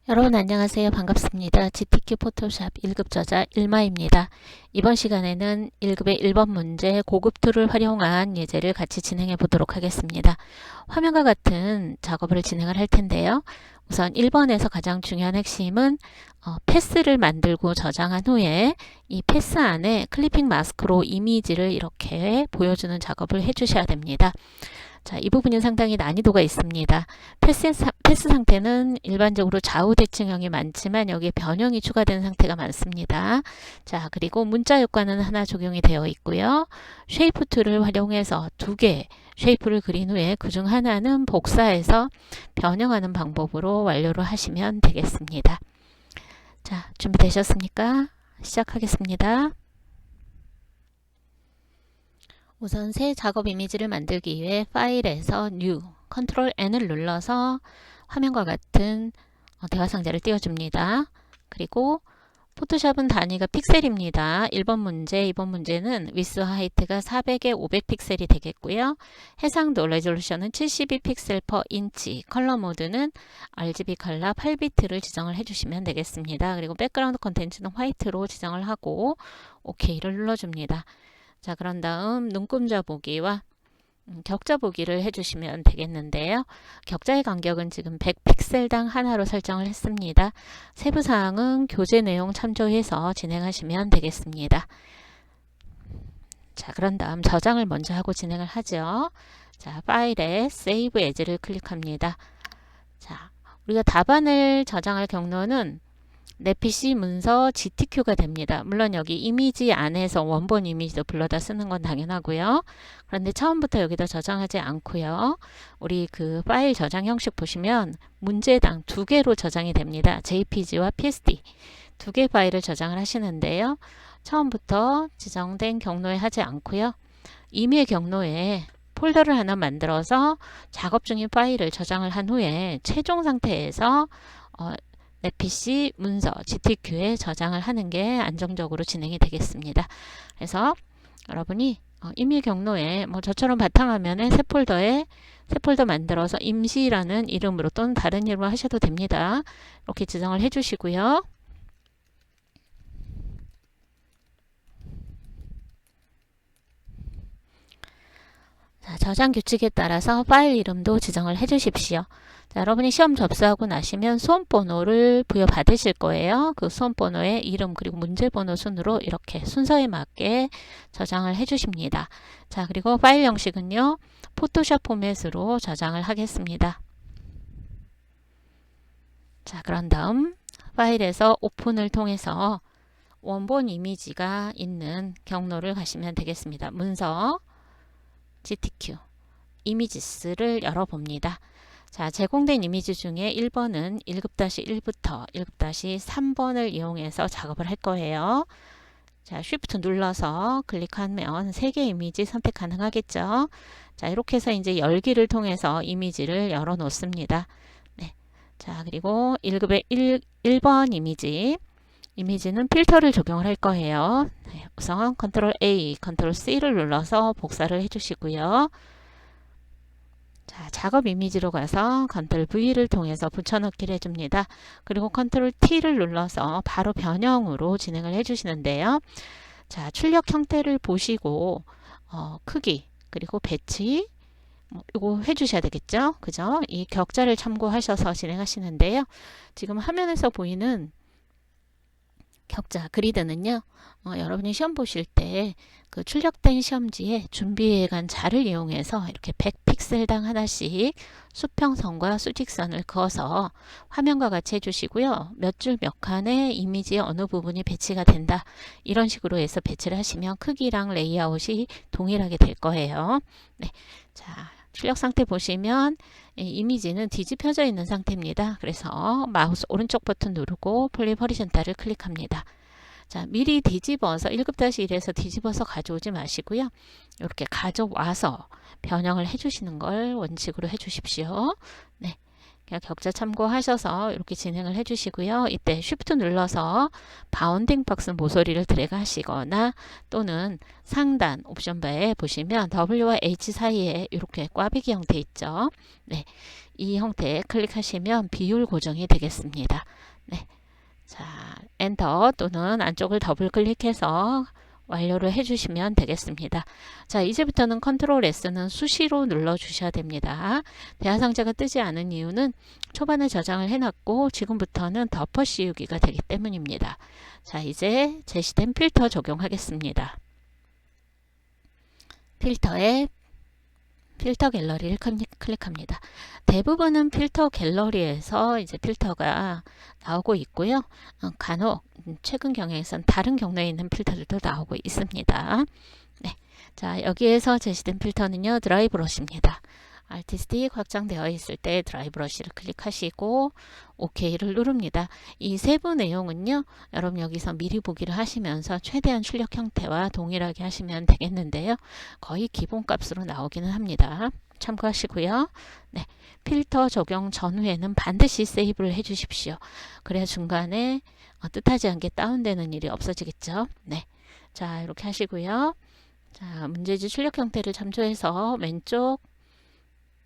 여러분 안녕하세요. 반갑습니다. GTQ 포토샵 1급 저자 일마입니다. 이번 시간에는 1급의 1번 문제 고급 툴을 활용한 예제를 같이 진행해 보도록 하겠습니다. 화면과 같은 작업을 진행을 할 텐데요. 우선 1번에서 가장 중요한 핵심은 패스를 만들고 저장한 후에 이 패스 안에 클리핑 마스크로 이미지를 이렇게 보여주는 작업을 해주셔야 됩니다. 자, 이 부분이 상당히 난이도가 있습니다. 패스 상태는 일반적으로 좌우 대칭형이 많지만 여기에 변형이 추가된 상태가 많습니다. 자, 그리고 문자 효과는 하나 적용이 되어 있고요. 쉐이프 툴을 활용해서 두 개 쉐이프를 그린 후에 그중 하나는 복사해서 변형하는 방법으로 완료를 하시면 되겠습니다. 자, 준비되셨습니까? 시작하겠습니다. 우선 새 작업 이미지를 만들기 위해 파일에서 New, Ctrl N을 눌러서 화면과 같은 대화 상자를 띄워줍니다. 그리고 포토샵은 단위가 픽셀입니다. 1번 문제, 2번 문제는 위스 하이트가 400에 500픽셀이 되겠고요. 해상도 레졸루션은 72픽셀 per 인치, 컬러 모드는 RGB 컬러 8비트를 지정을 해주시면 되겠습니다. 그리고 백그라운드 컨텐츠는 화이트로 지정을 하고 OK를 눌러줍니다. 자, 그런 다음 눈금자 보기와 격자 보기를 해주시면 되겠는데요. 격자의 간격은 지금 100픽셀당 하나로 설정을 했습니다. 세부사항은 교재 내용 참조해서 진행하시면 되겠습니다. 자, 그런 다음 저장을 먼저 하고 진행을 하죠. 자, 파일에 Save As를 클릭합니다. 자, 우리가 답안을 저장할 경로는 내 PC 문서 GTQ가 됩니다. 물론 여기 이미지 안에서 원본 이미지도 불러다 쓰는 건 당연하고요. 그런데 처음부터 여기다 저장하지 않고요. 우리 그 파일 저장 형식 보시면 문제당 2개로 저장이 됩니다. JPG와 PSD 2개 파일을 저장을 하시는데요. 처음부터 지정된 경로에 하지 않고요. 임의 경로에 폴더를 하나 만들어서 작업 중인 파일을 저장을 한 후에 최종 상태에서 내 PC 문서 GTQ에 저장을 하는 게 안정적으로 진행이 되겠습니다. 그래서 여러분이 임의 경로에 저처럼 바탕화면에 새 폴더 만들어서 임시라는 이름으로 또는 다른 이름으로 하셔도 됩니다. 이렇게 지정을 해주시고요. 자, 저장 규칙에 따라서 파일 이름도 지정을 해주십시오. 자, 여러분이 시험 접수하고 나시면 수험번호를 부여받으실 거예요. 그 수험번호의 이름 그리고 문제번호 순으로 이렇게 순서에 맞게 저장을 해주십니다. 자, 그리고 파일 형식은요. 포토샵 포맷으로 저장을 하겠습니다. 자, 그런 다음 파일에서 오픈을 통해서 원본 이미지가 있는 경로를 가시면 되겠습니다. 문서 GTQ 이미지스를 열어봅니다. 자, 제공된 이미지 중에 1번은 1급-1부터 1급-3번을 이용해서 작업을 할 거예요. 자, Shift 눌러서 클릭하면 3개 이미지 선택 가능하겠죠. 자, 이렇게 해서 이제 열기를 통해서 이미지를 열어 놓습니다. 네. 자, 그리고 1급의 1번 이미지는 필터를 적용을 할 거예요. 네, 우선 Ctrl A, Ctrl C를 눌러서 복사를 해주시고요. 자, 작업 이미지로 가서 Ctrl V를 통해서 붙여넣기를 해줍니다. 그리고 Ctrl T를 눌러서 바로 변형으로 진행을 해주시는데요. 자, 출력 형태를 보시고 크기 그리고 배치 이거 해주셔야 되겠죠? 그죠? 이 격자를 참고하셔서 진행하시는데요. 지금 화면에서 보이는 격자 그리드는요. 여러분이 시험 보실 때 그 출력된 시험지에 준비해간 자를 이용해서 이렇게 100픽셀당 하나씩 수평선과 수직선을 그어서 화면과 같이 해주시고요. 몇 줄 몇 칸의 이미지의 어느 부분이 배치가 된다. 이런 식으로 해서 배치를 하시면 크기랑 레이아웃이 동일하게 될 거예요. 네, 자, 출력 상태 보시면 이미지는 뒤집혀져 있는 상태입니다. 그래서 마우스 오른쪽 버튼 누르고 폴립 허리젠탈을 클릭합니다. 자, 미리 뒤집어서 1급-1에서 뒤집어서 가져오지 마시고요. 이렇게 가져와서 변형을 해주시는 걸 원칙으로 해주십시오. 네, 그냥 격자 참고하셔서 이렇게 진행을 해주시고요. 이때 Shift 눌러서 바운딩 박스 모서리를 드래그 하시거나 또는 상단 옵션 바에 보시면 W와 H 사이에 이렇게 꽈배기 형태 있죠. 네, 이 형태에 클릭하시면 비율 고정이 되겠습니다. 네, 자, 엔터 또는 안쪽을 더블 클릭해서 완료를 해주시면 되겠습니다. 자, 이제부터는 컨트롤 S는 수시로 눌러 주셔야 됩니다. 대화상자가 뜨지 않은 이유는 초반에 저장을 해놨고 지금부터는 덮어 씌우기가 되기 때문입니다. 자, 이제 제시된 필터 적용하겠습니다. 필터에 필터 갤러리를 클릭합니다. 대부분은 필터 갤러리에서 이제 필터가 나오고 있고요. 간혹 최근 경우에선 다른 경로에 있는 필터들도 나오고 있습니다. 네. 자, 여기에서 제시된 필터는요, 드라이 브러쉬입니다. 아티스틱 확장되어 있을 때 드라이 브러쉬를 클릭하시고 OK를 누릅니다. 이 세부 내용은요, 여러분 여기서 미리 보기를 하시면서 최대한 출력 형태와 동일하게 하시면 되겠는데요. 거의 기본 값으로 나오기는 합니다. 참고하시고요. 네, 필터 적용 전후에는 반드시 세이브를 해 주십시오. 그래야 중간에 뜻하지 않게 다운되는 일이 없어지겠죠. 네, 자, 이렇게 하시고요. 자, 문제지 출력 형태를 참조해서 왼쪽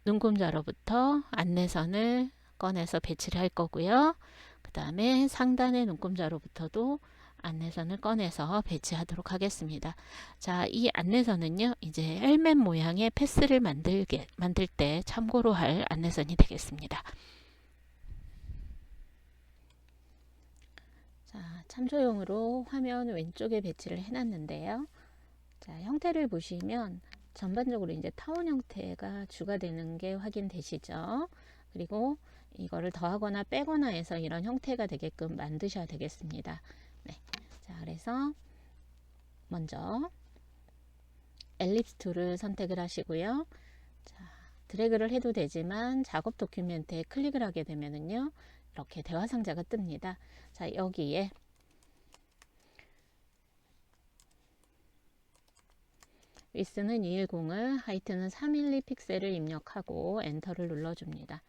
눈금자로부터 안내선을 꺼내서 배치를 할 거고요. 그 다음에 상단의 눈금자로부터도 안내선을 꺼내서 배치하도록 하겠습니다. 자, 이 안내선은요, 이제 헬멧 모양의 패스를 만들 때 참고로 할 안내선이 되겠습니다. 자, 참조용으로 화면 왼쪽에 배치를 해놨는데요. 자, 형태를 보시면 전반적으로 이제 타원 형태가 주가 되는 게 확인되시죠? 그리고 이거를 더하거나 빼거나 해서 이런 형태가 되게끔 만드셔야 되겠습니다. 네. 자, 그래서 먼저 엘립스 툴을 선택을 하시고요. 자, 드래그를 해도 되지만 작업 도큐멘트에 클릭을 하게 되면은요, 이렇게 대화 상자가 뜹니다. 자, 여기에 위스는 210을, 하이트는 312 픽셀을 입력하고 엔터를 눌러줍니다.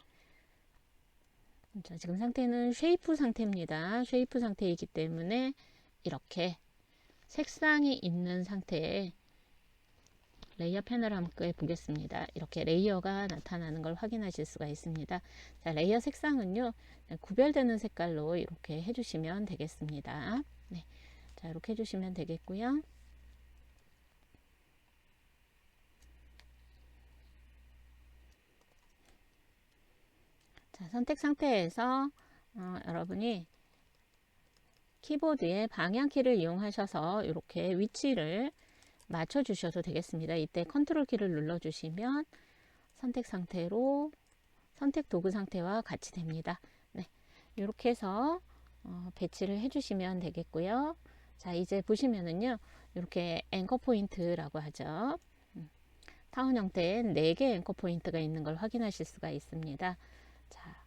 자, 지금 상태는 쉐이프 상태입니다. 쉐이프 상태이기 때문에 이렇게 색상이 있는 상태에 레이어 패널 함께 보겠습니다. 이렇게 레이어가 나타나는 걸 확인하실 수가 있습니다. 자, 레이어 색상은요, 구별되는 색깔로 이렇게 해주시면 되겠습니다. 네, 자, 이렇게 해주시면 되겠고요. 자, 선택 상태에서 여러분이 키보드의 방향키를 이용하셔서 이렇게 위치를 맞춰 주셔도 되겠습니다. 이때 컨트롤 키를 눌러 주시면 선택 상태로 선택 도구 상태와 같이 됩니다. 네, 이렇게 해서 배치를 해 주시면 되겠고요. 자, 이제 보시면은요, 이렇게 앵커 포인트라고 하죠. 타원 형태의 4개 앵커 포인트가 있는 걸 확인하실 수가 있습니다. 자,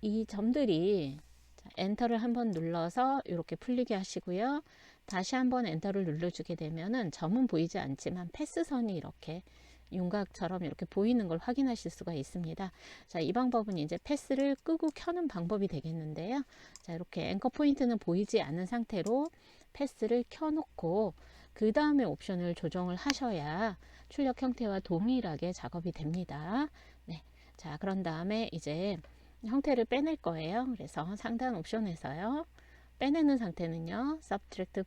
이 점들이 엔터를 한번 눌러서 이렇게 풀리게 하시고요. 다시 한번 엔터를 눌러주게 되면은 점은 보이지 않지만 패스선이 이렇게 윤곽처럼 이렇게 보이는 걸 확인하실 수가 있습니다. 자, 이 방법은 이제 패스를 끄고 켜는 방법이 되겠는데요. 자, 이렇게 앵커 포인트는 보이지 않는 상태로 패스를 켜놓고 그 다음에 옵션을 조정을 하셔야 출력 형태와 동일하게 작업이 됩니다. 네, 자, 그런 다음에 이제 형태를 빼낼 거예요. 그래서 상단 옵션에서요, 빼내는 상태는요, Subtract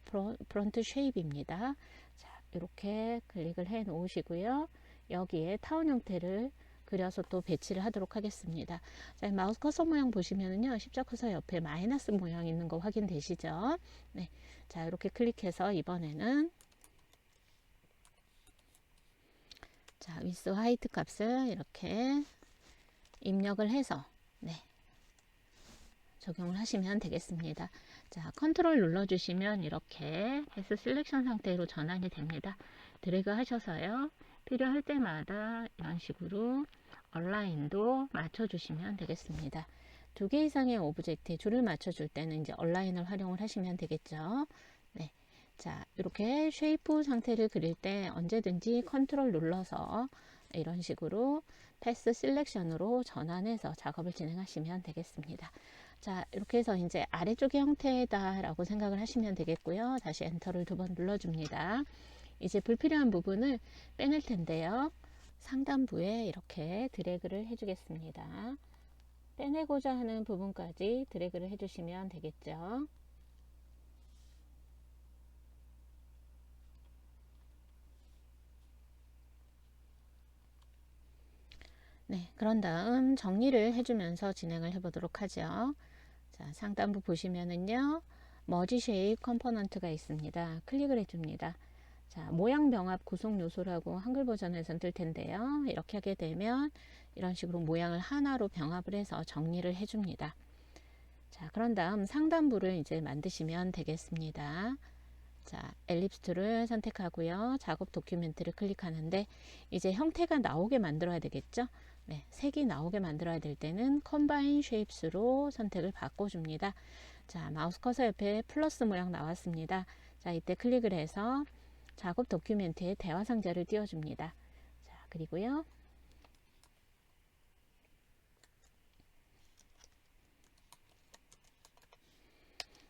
Front Shape입니다. 자, 이렇게 클릭을 해 놓으시고요. 여기에 타원 형태를 그려서 또 배치를 하도록 하겠습니다. 자, 마우스 커서 모양 보시면은요, 십자 커서 옆에 마이너스 모양 있는 거 확인되시죠? 네, 자, 이렇게 클릭해서 이번에는 자, 위스 화이트 값을 이렇게 입력을 해서 네, 적용을 하시면 되겠습니다. 자, 컨트롤 눌러주시면 이렇게 패스 셀렉션 상태로 전환이 됩니다. 드래그 하셔서요, 필요할 때마다 이런 식으로 얼라인도 맞춰주시면 되겠습니다. 2개 이상의 오브젝트에 줄을 맞춰줄 때는 이제 얼라인을 활용을 하시면 되겠죠. 네, 자, 이렇게 쉐이프 상태를 그릴 때 언제든지 컨트롤 눌러서 이런 식으로 패스 셀렉션으로 전환해서 작업을 진행하시면 되겠습니다. 자, 이렇게 해서 이제 아래쪽의 형태다라고 생각을 하시면 되겠고요. 다시 엔터를 2번 눌러줍니다. 이제 불필요한 부분을 빼낼 텐데요. 상단부에 이렇게 드래그를 해주겠습니다. 빼내고자 하는 부분까지 드래그를 해주시면 되겠죠. 네, 그런 다음 정리를 해주면서 진행을 해보도록 하죠. 자, 상단부 보시면은요, 머지 쉐입 컴포넌트가 있습니다. 클릭을 해줍니다. 자, 모양 병합 구성 요소라고 한글 버전에서는 뜰 텐데요. 이렇게 하게 되면 이런 식으로 모양을 하나로 병합을 해서 정리를 해줍니다. 자, 그런 다음 상단부를 이제 만드시면 되겠습니다. 자, 엘립스 툴을 선택하고요. 작업 도큐멘트를 클릭하는데 이제 형태가 나오게 만들어야 되겠죠? 네, 색이 나오게 만들어야 될 때는 컴바인 쉐입스로 선택을 바꿔줍니다. 자, 마우스 커서 옆에 플러스 모양 나왔습니다. 자, 이때 클릭을 해서 작업 도큐멘트에 대화 상자를 띄워줍니다. 자, 그리고요.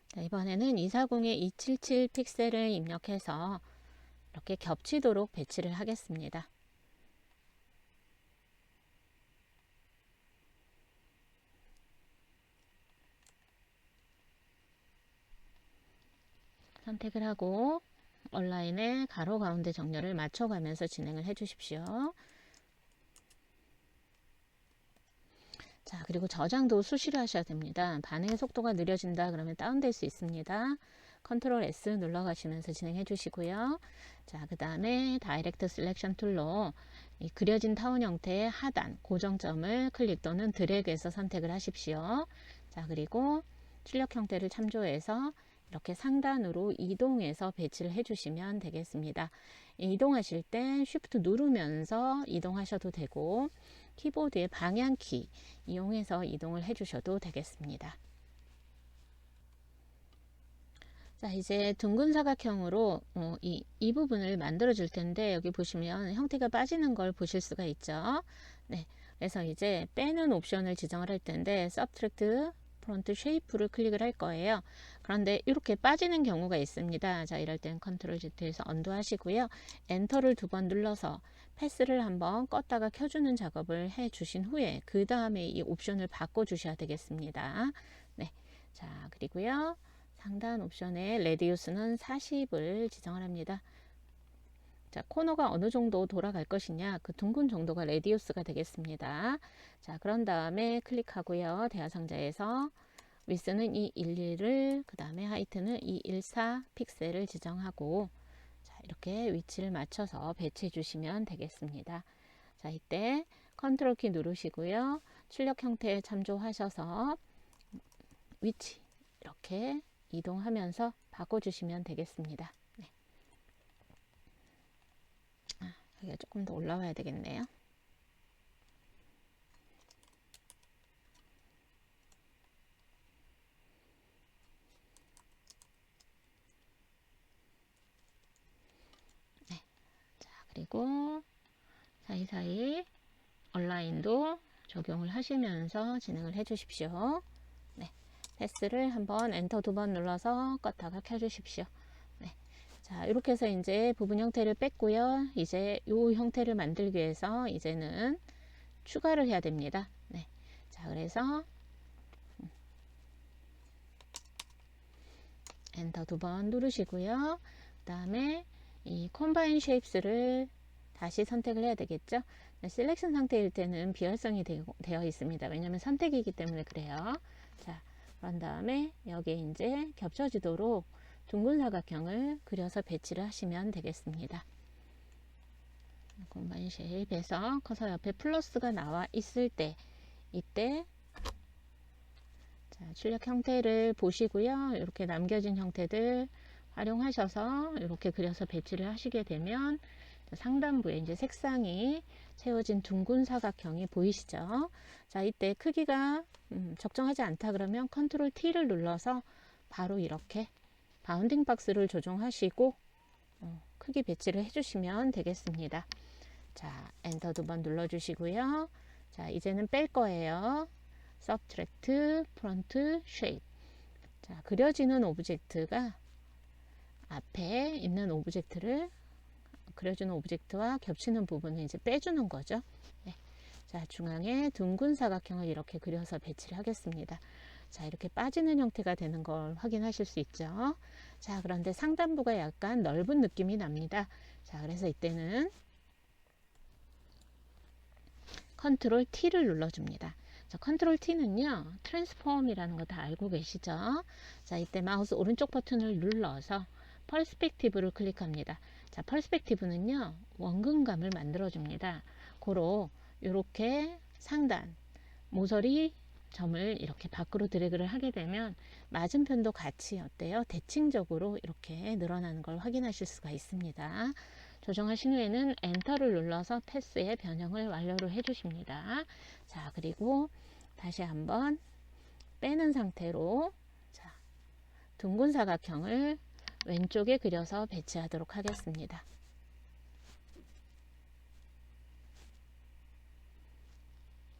자, 이번에는 240에 277 픽셀을 입력해서 이렇게 겹치도록 배치를 하겠습니다. 선택을 하고 온라인에 가로 가운데 정렬을 맞춰가면서 진행을 해 주십시오. 자, 그리고 저장도 수시로 하셔야 됩니다. 반응의 속도가 느려진다 그러면 다운될 수 있습니다. 컨트롤 S 눌러 가시면서 진행해 주시고요. 자, 그 다음에 다이렉트 셀렉션 툴로 이 그려진 타원 형태의 하단 고정점을 클릭 또는 드래그해서 선택을 하십시오. 자, 그리고 출력 형태를 참조해서 이렇게 상단으로 이동해서 배치를 해 주시면 되겠습니다. 이동하실 때 Shift 누르면서 이동하셔도 되고 키보드의 방향키 이용해서 이동을 해 주셔도 되겠습니다. 자, 이제 둥근 사각형으로 이 부분을 만들어 줄 텐데 여기 보시면 형태가 빠지는 걸 보실 수가 있죠. 네, 그래서 이제 빼는 옵션을 지정을 할 텐데 Subtract 프론트 쉐이프를 클릭을 할 거예요. 그런데 이렇게 빠지는 경우가 있습니다. 자, 이럴 땐 컨트롤 Z에서 언두 하시고요. 엔터를 2번 눌러서 패스를 한번 껐다가 켜주는 작업을 해 주신 후에 그 다음에 이 옵션을 바꿔 주셔야 되겠습니다. 네, 자, 그리고요. 상단 옵션에 레디우스는 40을 지정을 합니다. 자, 코너가 어느 정도 돌아갈 것이냐, 그 둥근 정도가 레디우스가 되겠습니다. 자, 그런 다음에 클릭하고요. 대화 상자에서 위스는 211을, 그 다음에 하이트는 214 픽셀을 지정하고, 자, 이렇게 위치를 맞춰서 배치해 주시면 되겠습니다. 자, 이때 컨트롤 키 누르시고요. 출력 형태에 참조하셔서 위치 이렇게 이동하면서 바꿔주시면 되겠습니다. 네. 여기가 조금 더 올라와야 되겠네요. 네. 자, 그리고 사이사이 온라인도 적용을 하시면서 진행을 해 주십시오. 네. 패스를 한번 엔터 2번 눌러서 껐다가 켜 주십시오. 네. 자, 이렇게 해서 이제 부분 형태를 뺐고요. 이제 이 형태를 만들기 위해서 이제는 추가를 해야 됩니다. 네. 자, 그래서 엔터 2번 누르시고요. 그 다음에 이 컴바인 쉐입스를 다시 선택을 해야 되겠죠. 셀렉션 상태일 때는 비활성이 되어 있습니다. 왜냐하면 선택이기 때문에 그래요. 자, 그런 다음에 여기에 이제 겹쳐지도록 둥근 사각형을 그려서 배치를 하시면 되겠습니다. 컴바인 쉐입에서 커서 옆에 플러스가 나와 있을 때 이때 자, 출력 형태를 보시고요. 이렇게 남겨진 형태들 활용하셔서 이렇게 그려서 배치를 하시게 되면 상단부에 이제 색상이 채워진 둥근 사각형이 보이시죠? 자, 이때 크기가 적정하지 않다 그러면 컨트롤 T를 눌러서 바로 이렇게 바운딩 박스를 조정하시고 크기 배치를 해주시면 되겠습니다. 자, 엔터 2번 눌러주시고요. 자, 이제는 뺄 거예요. Subtract, Front, Shape. 자, 그려지는 오브젝트가 앞에 있는 오브젝트를 그려주는 오브젝트와 겹치는 부분을 이제 빼주는 거죠. 네. 자, 중앙에 둥근 사각형을 이렇게 그려서 배치를 하겠습니다. 자, 이렇게 빠지는 형태가 되는 걸 확인하실 수 있죠. 자, 그런데 상단부가 약간 넓은 느낌이 납니다. 자, 그래서 이때는 컨트롤 T를 눌러줍니다. 자, 컨트롤 T는요, 트랜스폼이라는 거 다 알고 계시죠? 자, 이때 마우스 오른쪽 버튼을 눌러서 퍼스펙티브를 클릭합니다. 자, 퍼스펙티브는요, 원근감을 만들어줍니다. 고로 이렇게 상단 모서리 점을 이렇게 밖으로 드래그를 하게 되면 맞은편도 같이 어때요? 대칭적으로 이렇게 늘어나는 걸 확인하실 수가 있습니다. 조정하신 후에는 엔터를 눌러서 패스의 변형을 완료를 해주십니다. 자, 그리고 다시 한번 빼는 상태로 자, 둥근 사각형을 왼쪽에 그려서 배치하도록 하겠습니다.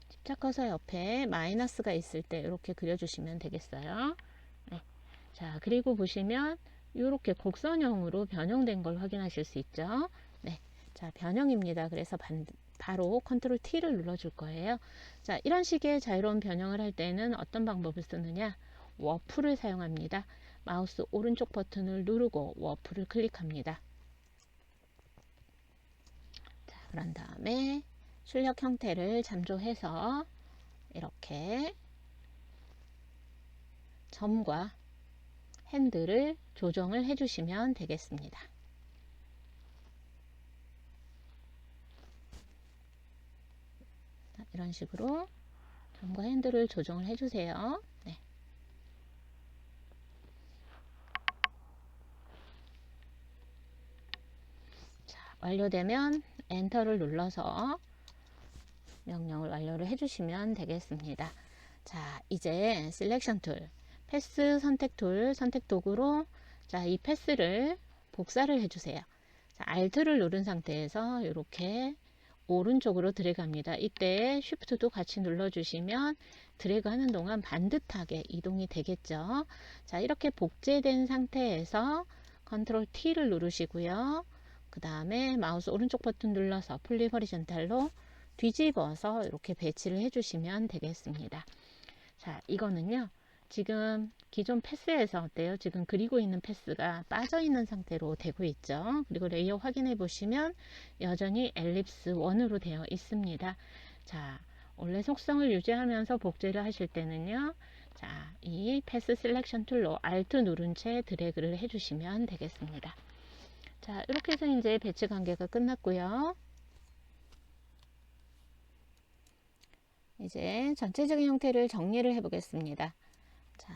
십자커서 옆에 마이너스가 있을 때 이렇게 그려주시면 되겠어요. 네. 자, 그리고 보시면 이렇게 곡선형으로 변형된 걸 확인하실 수 있죠. 네. 자, 변형입니다. 그래서 바로 컨트롤 T를 눌러줄 거예요. 자, 이런 식의 자유로운 변형을 할 때는 어떤 방법을 쓰느냐? 워프를 사용합니다. 마우스 오른쪽 버튼을 누르고 워프를 클릭합니다. 자, 그런 다음에 출력 형태를 참조해서 이렇게 점과 핸들을 조정을 해주시면 되겠습니다. 이런 식으로 점과 핸들을 조정을 해주세요. 네. 자, 완료되면 엔터를 눌러서 명령을 완료를 해주시면 되겠습니다. 자, 이제 셀렉션 툴, 패스 선택 툴 선택 도구로 자, 이 패스를 복사를 해주세요. 자, Alt를 누른 상태에서 이렇게 오른쪽으로 드래그합니다. 이때 Shift도 같이 눌러주시면 드래그 하는 동안 반듯하게 이동이 되겠죠. 자, 이렇게 복제된 상태에서 컨트롤 T를 누르시고요. 그 다음에 마우스 오른쪽 버튼 눌러서 플립 허리전탈로 뒤집어서 이렇게 배치를 해주시면 되겠습니다. 자, 이거는요. 지금 기존 패스에서 어때요? 지금 그리고 있는 패스가 빠져 있는 상태로 되고 있죠. 그리고 레이어 확인해 보시면 여전히 엘립스 1으로 되어 있습니다. 자, 원래 속성을 유지하면서 복제를 하실 때는요. 자, 이 패스 셀렉션 툴로 Alt 누른 채 드래그를 해주시면 되겠습니다. 자, 이렇게 해서 이제 배치 관계가 끝났고요. 이제 전체적인 형태를 정리를 해 보겠습니다. 자,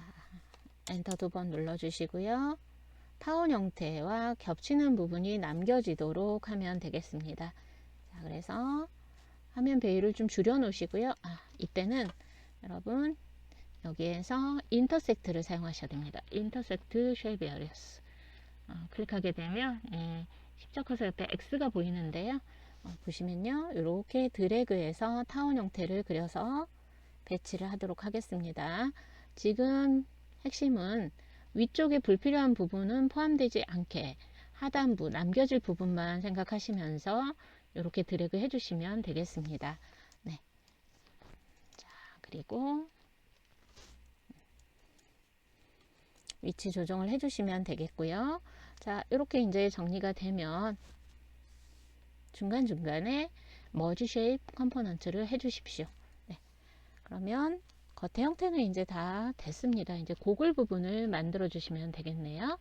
엔터 2번 눌러주시고요. 타원 형태와 겹치는 부분이 남겨지도록 하면 되겠습니다. 자, 그래서 화면 배율을 좀 줄여 놓으시고요. 이때는 여러분 여기에서 인터섹트를 사용하셔야 됩니다. 인터섹트 쉐이브 에리어스 클릭하게 되면 십자 커서 옆에 X가 보이는데요. 보시면요. 이렇게 드래그해서 타원 형태를 그려서 배치를 하도록 하겠습니다. 지금 핵심은 위쪽에 불필요한 부분은 포함되지 않게 하단부 남겨질 부분만 생각하시면서 이렇게 드래그 해주시면 되겠습니다. 네. 자, 그리고 위치 조정을 해주시면 되겠고요. 자, 이렇게 이제 정리가 되면 중간중간에 머지 쉐입 컴포넌트를 해주십시오. 네. 그러면 겉의 형태는 이제 다 됐습니다. 이제 고글 부분을 만들어 주시면 되겠네요.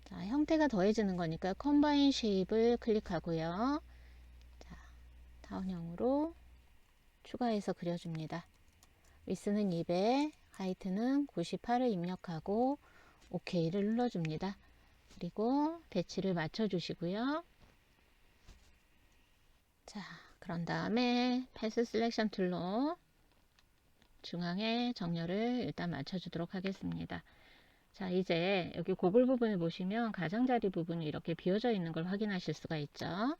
자, 형태가 더해지는 거니까 컴바인 쉐입을 클릭하고요. 자, 타원형으로 추가해서 그려줍니다. 위스는 200, 하이트는 98을 입력하고 OK를 눌러줍니다. 그리고 배치를 맞춰주시고요. 자, 그런 다음에 패스 셀렉션 툴로 중앙에 정렬을 일단 맞춰주도록 하겠습니다. 자, 이제 여기 고글 부분을 보시면 가장자리 부분이 이렇게 비어져 있는 걸 확인하실 수가 있죠.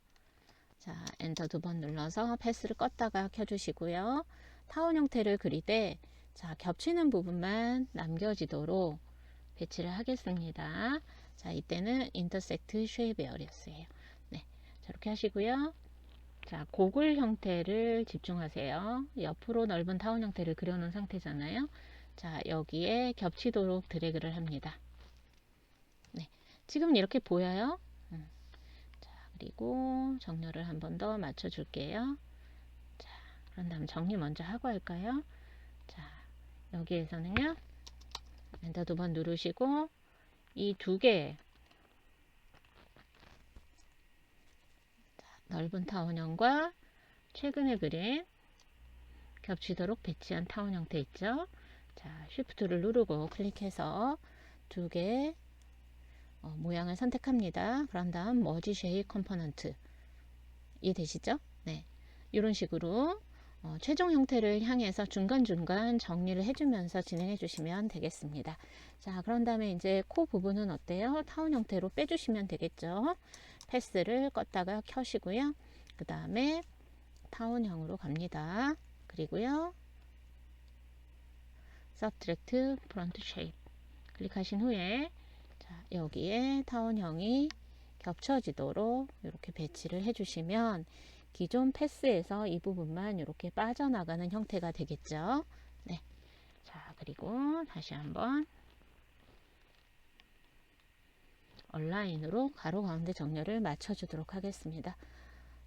자, 엔터 2번 눌러서 패스를 껐다가 켜주시고요. 타원 형태를 그리되 자, 겹치는 부분만 남겨지도록 배치를 하겠습니다. 자, 이때는 intersect shape areas예요. 네, 저렇게 하시고요. 자, 고글 형태를 집중하세요. 옆으로 넓은 타원 형태를 그려놓은 상태잖아요. 자, 여기에 겹치도록 드래그를 합니다. 네, 지금 이렇게 보여요. 자, 그리고 정렬을 한 번 더 맞춰 줄게요. 자, 그런 다음 정리 먼저 하고 할까요? 자, 여기에서는요, 엔터 2번 누르시고 이 두 개 넓은 타원형과 최근에 그린 겹치도록 배치한 타원 형태 있죠. 자, 쉬프트를 누르고 클릭해서 두 개 모양을 선택합니다. 그런 다음 머지 쉐입 컴포넌트 이해되시죠? 네, 이런 식으로 최종 형태를 향해서 중간중간 정리를 해주면서 진행해 주시면 되겠습니다. 자, 그런 다음에 이제 코 부분은 어때요? 타원 형태로 빼주시면 되겠죠. 패스를 껐다가 켜시고요. 그 다음에 타원형으로 갑니다. 그리고요, Subtract Front Shape 클릭하신 후에 자, 여기에 타원형이 겹쳐지도록 이렇게 배치를 해주시면 기존 패스에서 이 부분만 이렇게 빠져나가는 형태가 되겠죠. 네. 자, 그리고 다시 한번 얼라인으로 가로 가운데 정렬을 맞춰주도록 하겠습니다.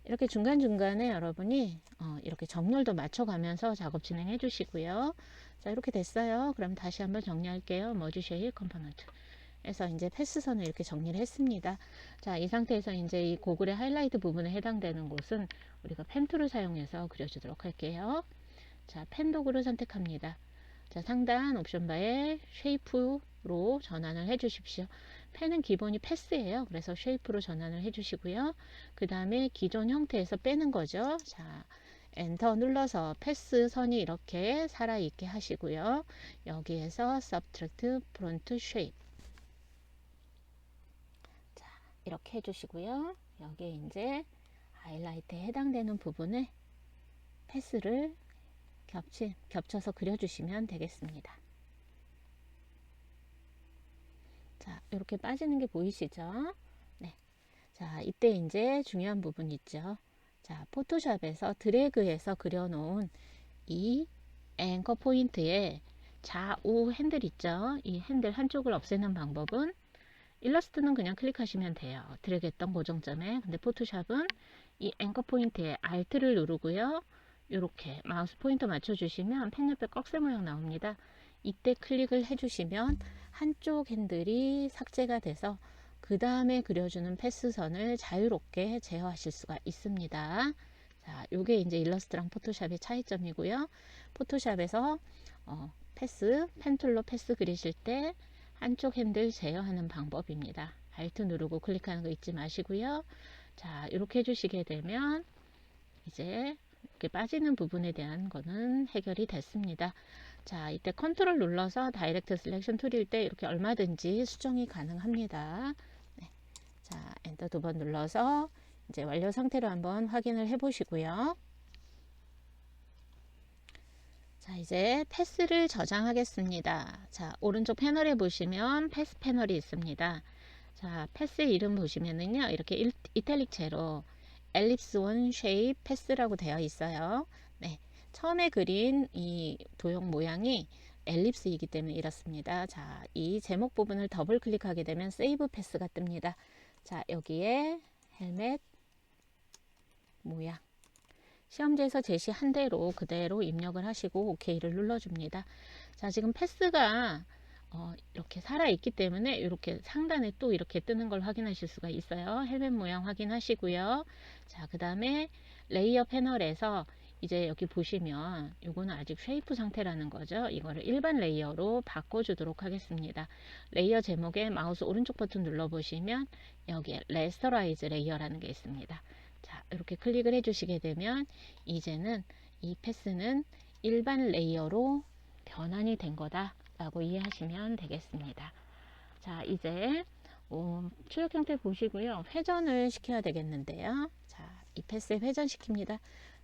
이렇게 중간중간에 여러분이 이렇게 정렬도 맞춰가면서 작업 진행해 주시고요. 자, 이렇게 됐어요. 그럼 다시 한번 정리할게요. 머지 쉐입 컴포넌트 해서 이제 패스선을 이렇게 정리를 했습니다. 자, 이 상태에서 이제 이 고글의 하이라이트 부분에 해당되는 곳은 우리가 펜 툴을 사용해서 그려주도록 할게요. 자, 펜 도구를 선택합니다. 자, 상단 옵션 바에 쉐이프로 전환을 해 주십시오. 펜은 기본이 패스예요. 그래서 쉐이프로 전환을 해 주시고요. 그 다음에 기존 형태에서 빼는 거죠. 자, 엔터 눌러서 패스 선이 이렇게 살아있게 하시고요. 여기에서 Subtract Front Shape 이렇게 해주시고요. 여기에 이제 하이라이트에 해당되는 부분에 패스를 겹쳐서 그려주시면 되겠습니다. 자, 이렇게 빠지는 게 보이시죠? 네. 자, 이때 이제 중요한 부분 있죠. 자, 포토샵에서 드래그해서 그려놓은 이 앵커 포인트에 좌우 핸들 있죠? 이 핸들 한쪽을 없애는 방법은 일러스트는 그냥 클릭하시면 돼요. 드래그했던 고정점에. 근데 포토샵은 이 앵커 포인트에 Alt를 누르고요. 이렇게 마우스 포인터 맞춰주시면 펜 옆에 꺽쇠 모양 나옵니다. 이때 클릭을 해주시면 한쪽 핸들이 삭제가 돼서 그 다음에 그려주는 패스선을 자유롭게 제어하실 수가 있습니다. 자, 요게 이제 일러스트랑 포토샵의 차이점이고요. 포토샵에서 펜툴로 패스 그리실 때 한쪽 핸들 제어하는 방법입니다. Alt 누르고 클릭하는 거 잊지 마시고요. 자, 이렇게 해주시게 되면 이제 이렇게 빠지는 부분에 대한 거는 해결이 됐습니다. 자, 이때 컨트롤 눌러서 다이렉트 셀렉션 툴일 때 이렇게 얼마든지 수정이 가능합니다. 네. 자, 엔터 2번 눌러서 이제 완료 상태로 한번 확인을 해 보시고요. 자, 이제 패스를 저장하겠습니다. 자, 오른쪽 패널에 보시면 패스 패널이 있습니다. 자, 패스 이름 보시면은요, 이렇게 이탈릭 채로 엘립스 원 쉐입 패스라고 되어 있어요. 네, 처음에 그린 이 도형 모양이 엘립스이기 때문에 이렇습니다. 자, 이 제목 부분을 더블 클릭하게 되면 세이브 패스가 뜹니다. 자, 여기에 헬멧 모양 시험지에서 제시한 대로 그대로 입력을 하시고 OK를 눌러줍니다. 자, 지금 패스가 이렇게 살아있기 때문에 이렇게 상단에 또 이렇게 뜨는 걸 확인하실 수가 있어요. 헬멧 모양 확인하시고요. 자, 그 다음에 레이어 패널에서 이제 여기 보시면 이거는 아직 쉐이프 상태라는 거죠. 이거를 일반 레이어로 바꿔주도록 하겠습니다. 레이어 제목에 마우스 오른쪽 버튼 눌러보시면 여기에 레스터라이즈 레이어라는 게 있습니다. 자, 이렇게 클릭을 해주시게 되면 이제는 이 패스는 일반 레이어로 변환이 된 거다 라고 이해하시면 되겠습니다. 자, 이제 출력 형태 보시고요. 회전을 시켜야 되겠는데요. 자, 이 패스에 회전시킵니다.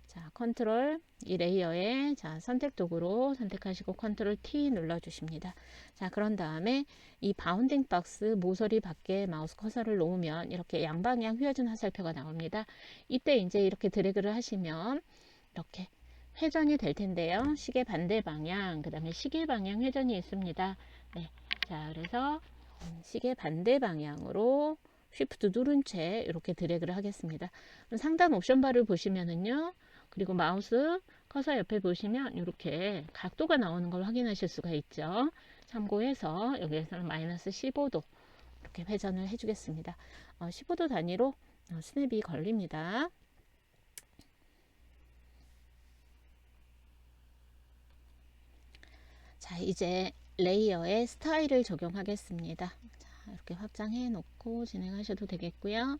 자, 컨트롤 이 레이어에 자, 선택 도구로 선택하시고 컨트롤 T 눌러 주십니다. 자, 그런 다음에 이 바운딩 박스 모서리 밖에 마우스 커서를 놓으면 이렇게 양방향 휘어진 화살표가 나옵니다. 이때 이제 이렇게 드래그를 하시면 이렇게 회전이 될 텐데요. 시계 반대 방향, 그 다음에 시계 방향 회전이 있습니다. 네. 자, 그래서 시계 반대 방향으로 쉬프트 누른 채 이렇게 드래그를 하겠습니다. 상단 옵션 바를 보시면은요. 그리고 마우스 커서 옆에 보시면 이렇게 각도가 나오는 걸 확인하실 수가 있죠. 참고해서 여기에서는 마이너스 15도 이렇게 회전을 해주겠습니다. 15도 단위로 스냅이 걸립니다. 자, 이제 레이어에 스타일을 적용하겠습니다. 자, 이렇게 확장해 놓고 진행하셔도 되겠고요.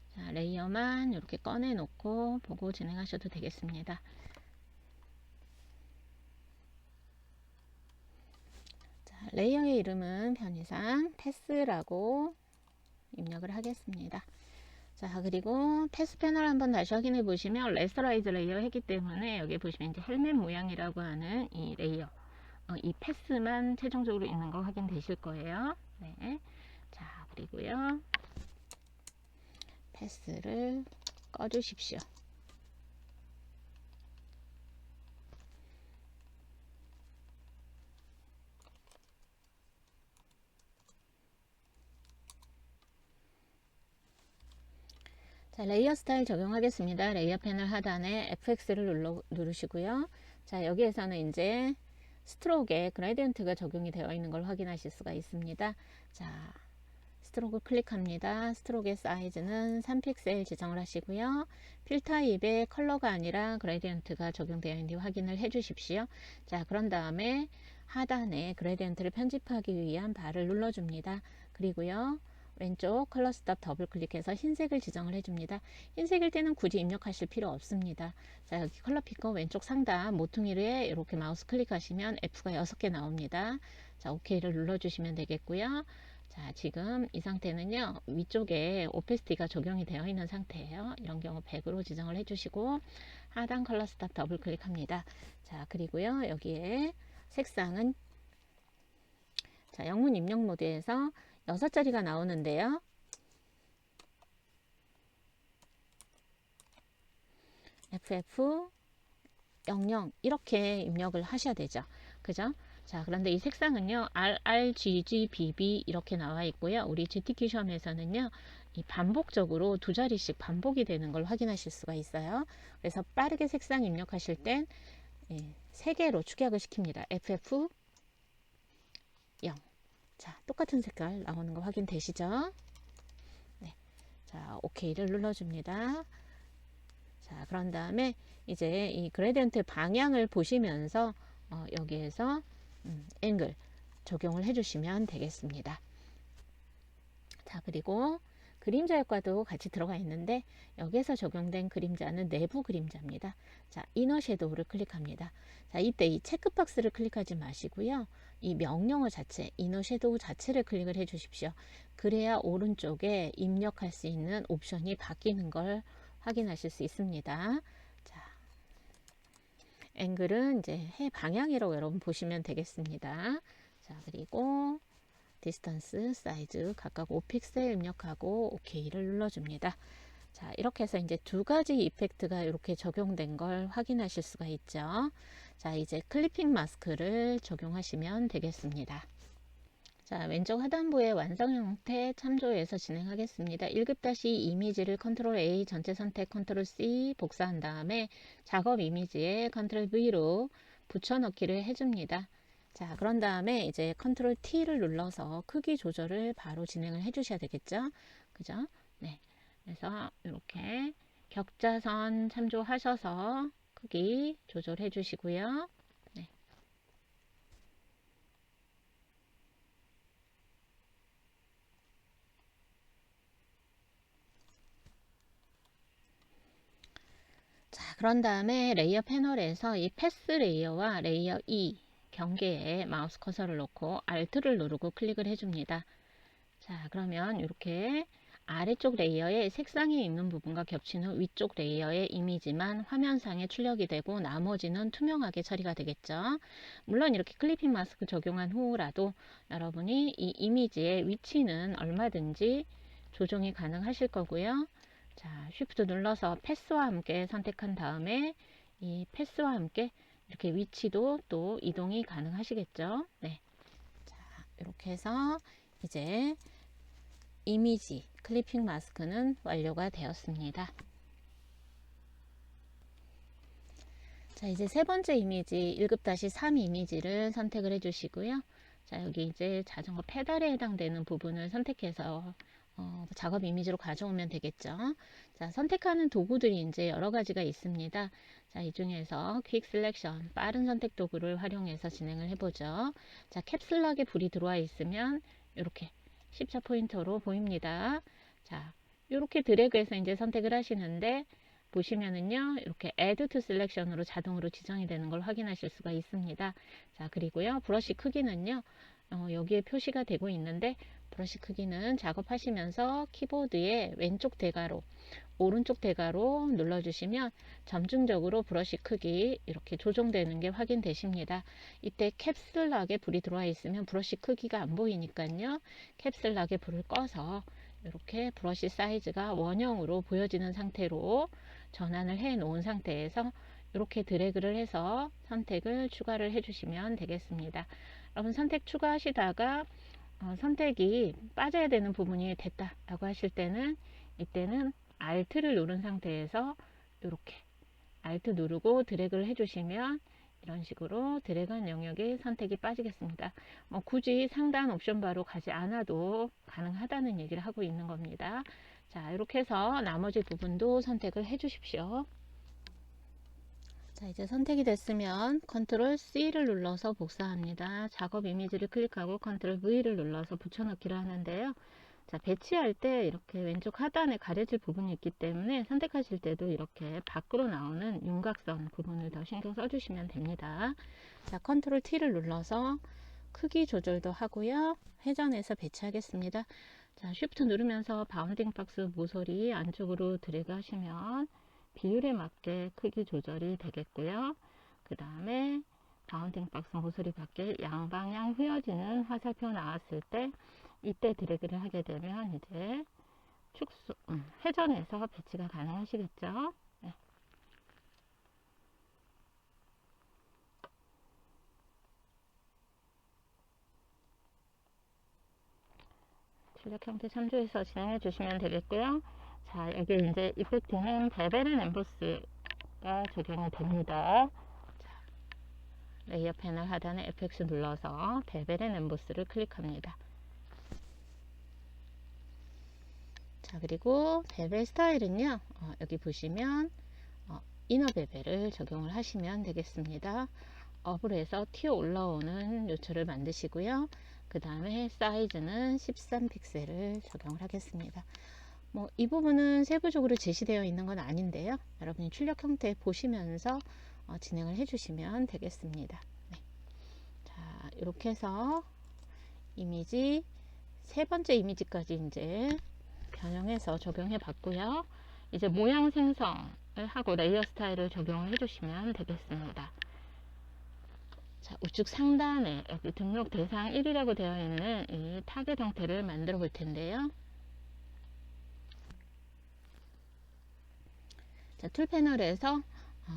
자, 레이어만 이렇게 꺼내 놓고 보고 진행하셔도 되겠습니다. 자, 레이어의 이름은 편의상 패스라고 입력을 하겠습니다. 자, 그리고 패스 패널 한번 다시 확인해 보시면 레스터라이즈 레이어 했기 때문에 여기 보시면 이제 헬멧 모양이라고 하는 이 레이어 이 패스만 최종적으로 있는 거 확인되실 거예요. 네. 자, 그리고요. 패스를 꺼주십시오. 자, 레이어 스타일 적용하겠습니다. 레이어 패널 하단에 FX를 누르시고요. 자, 여기에서는 이제 스트로크에 그레디언트가 적용이 되어 있는 걸 확인하실 수가 있습니다. 자, 스트로크 클릭합니다. 스트로크의 사이즈는 3픽셀 지정을 하시고요. 필 타입의 컬러가 아니라 그레디언트가 적용되어 있는지 확인을 해 주십시오. 자, 그런 다음에 하단에 그레디언트를 편집하기 위한 바를 눌러줍니다. 그리고요. 왼쪽 컬러 스탑 더블 클릭해서 흰색을 지정을 해줍니다. 흰색일 때는 굳이 입력하실 필요 없습니다. 자, 여기 컬러 피커 왼쪽 상단 모퉁이에 이렇게 마우스 클릭하시면 F가 6개 나옵니다. 자, OK를 눌러주시면 되겠고요. 자, 지금 이 상태는요, 위쪽에 오페시티가 적용이 되어 있는 상태예요. 이런 경우 100으로 지정을 해주시고, 하단 컬러 스탑 더블 클릭합니다. 자, 그리고요, 여기에 색상은, 자, 영문 입력 모드에서 6자리가 나오는데요. FF00 이렇게 입력을 하셔야 되죠. 그죠? 자, 그런데 이 색상은요, RRGGBB 이렇게 나와 있고요. 우리 GTQ 시험에서는요, 이 반복적으로 2자리씩 반복이 되는 걸 확인하실 수가 있어요. 그래서 빠르게 색상 입력하실 땐 3개로 축약을 시킵니다. FF0. 자, 똑같은 색깔 나오는 거 확인되시죠? 네. 자, OK를 눌러줍니다. 자, 그런 다음에 이제 이 그레디언트 방향을 보시면서 여기에서 앵글 적용을 해주시면 되겠습니다. 자, 그리고 그림자 효과도 같이 들어가 있는데 여기에서 적용된 그림자는 내부 그림자입니다. 자, 이너 섀도우를 클릭합니다. 자, 이때 이 체크박스를 클릭하지 마시고요. 이 명령어 자체, 이너 섀도우 자체를 클릭을 해 주십시오. 그래야 오른쪽에 입력할 수 있는 옵션이 바뀌는 걸 확인하실 수 있습니다. 자, 앵글은 이제 해 방향이라고 여러분 보시면 되겠습니다. 자, 그리고 디스턴스, 사이즈 각각 5픽셀 입력하고 OK를 눌러줍니다. 자, 이렇게 해서 이제 2가지 이펙트가 이렇게 적용된 걸 확인하실 수가 있죠. 자, 이제 클리핑 마스크를 적용하시면 되겠습니다. 자, 왼쪽 하단부의 완성 형태 참조해서 진행하겠습니다. 1급 이미지를 컨트롤 A 전체 선택 컨트롤 C 복사한 다음에 작업 이미지에 컨트롤 V로 붙여넣기를 해줍니다. 자, 그런 다음에 이제 컨트롤 T를 눌러서 크기 조절을 바로 진행을 해 주셔야 되겠죠. 그죠? 네. 그래서 이렇게 격자선 참조하셔서 크기 조절해 주시고요. 네. 자, 그런 다음에 레이어 패널에서 이 패스 레이어와 레이어 2 경계에 마우스 커서를 놓고 Alt를 누르고 클릭을 해줍니다. 자, 그러면 이렇게 아래쪽 레이어에 색상이 있는 부분과 겹치는 위쪽 레이어의 이미지만 화면상에 출력이 되고 나머지는 투명하게 처리가 되겠죠. 물론 이렇게 클리핑 마스크 적용한 후라도 여러분이 이 이미지의 위치는 얼마든지 조정이 가능하실 거고요. 자, 쉬프트 눌러서 패스와 함께 선택한 다음에 이 패스와 함께 이렇게 위치도 또 이동이 가능하시겠죠. 네. 자, 이렇게 해서 이제 이미지 클리핑 마스크는 완료가 되었습니다. 자, 이제 세 번째 이미지 1급-3 이미지를 선택을 해 주시고요. 자, 여기 이제 자전거 페달에 해당되는 부분을 선택해서 작업 이미지로 가져오면 되겠죠. 자, 선택하는 도구들이 이제 여러 가지가 있습니다. 자, 이 중에서 퀵 셀렉션, 빠른 선택 도구를 활용해서 진행을 해보죠. 자, 캡슐락에 불이 들어와 있으면 이렇게 십자 포인터로 보입니다. 자, 이렇게 드래그해서 이제 선택을 하시는데 보시면은요, 이렇게 Add to Selection으로 자동으로 지정이 되는 걸 확인하실 수가 있습니다. 자, 그리고요, 브러쉬 크기는요, 여기에 표시가 되고 있는데 브러쉬 크기는 작업하시면서 키보드의 왼쪽 대괄호, 오른쪽 대괄호 눌러주시면 점증적으로 브러쉬 크기 이렇게 조정되는 게 확인되십니다. 이때 캡슐락에 불이 들어와 있으면 브러쉬 크기가 안 보이니까요. 캡슐락에 불을 꺼서 이렇게 브러쉬 사이즈가 원형으로 보여지는 상태로 전환을 해 놓은 상태에서 이렇게 드래그를 해서 선택을 추가를 해 주시면 되겠습니다. 여러분 선택 추가하시다가 선택이 빠져야 되는 부분이 됐다 라고 하실 때는 이때는 Alt를 누른 상태에서 이렇게 Alt 누르고 드래그를 해주시면 이런 식으로 드래그한 영역이 선택이 빠지겠습니다. 굳이 상단 옵션 바로 가지 않아도 가능하다는 얘기를 하고 있는 겁니다. 자, 이렇게 해서 나머지 부분도 선택을 해 주십시오. 자, 이제 선택이 됐으면 컨트롤 C를 눌러서 복사합니다. 작업 이미지를 클릭하고 컨트롤 V를 눌러서 붙여넣기를 하는데요. 자, 배치할 때 이렇게 왼쪽 하단에 가려질 부분이 있기 때문에 선택하실 때도 이렇게 밖으로 나오는 윤곽선 부분을 더 신경 써주시면 됩니다. 자, 컨트롤 T를 눌러서 크기 조절도 하고요. 회전해서 배치하겠습니다. 자, 쉬프트 누르면서 바운딩 박스 모서리 안쪽으로 드래그 하시면 비율에 맞게 크기 조절이 되겠고요. 그 다음에 바운딩 박스 모서리 밖에 양방향 휘어지는 화살표 나왔을 때 이때 드래그를 하게 되면 이제 축소, 회전해서 배치가 가능하시겠죠. 네. 출력 형태 참조해서 진행해 주시면 되겠고요. 자, 여기 이제 이펙트는 베벨 앤 엠보스가 적용이 됩니다. 자, 레이어 패널 하단에 FX 눌러서 베벨 앤 엠보스를 클릭합니다. 자, 그리고 베벨 스타일은요, 여기 보시면 이너 베벨을 적용을 하시면 되겠습니다. 업을 해서 튀어 올라오는 요철을 만드시고요. 그 다음에 사이즈는 13픽셀을 적용을 하겠습니다. 이 부분은 세부적으로 제시되어 있는 건 아닌데요. 여러분이 출력 형태 보시면서 진행을 해주시면 되겠습니다. 네. 자, 이렇게 해서 이미지 세 번째 이미지까지 이제 변형해서 적용해 봤고요. 이제 모양 생성을 하고 레이어 스타일을 적용을 해주시면 되겠습니다. 자, 우측 상단에 여기 등록 대상 1이라고 되어 있는 이 타겟 형태를 만들어 볼 텐데요. 자, 툴 패널에서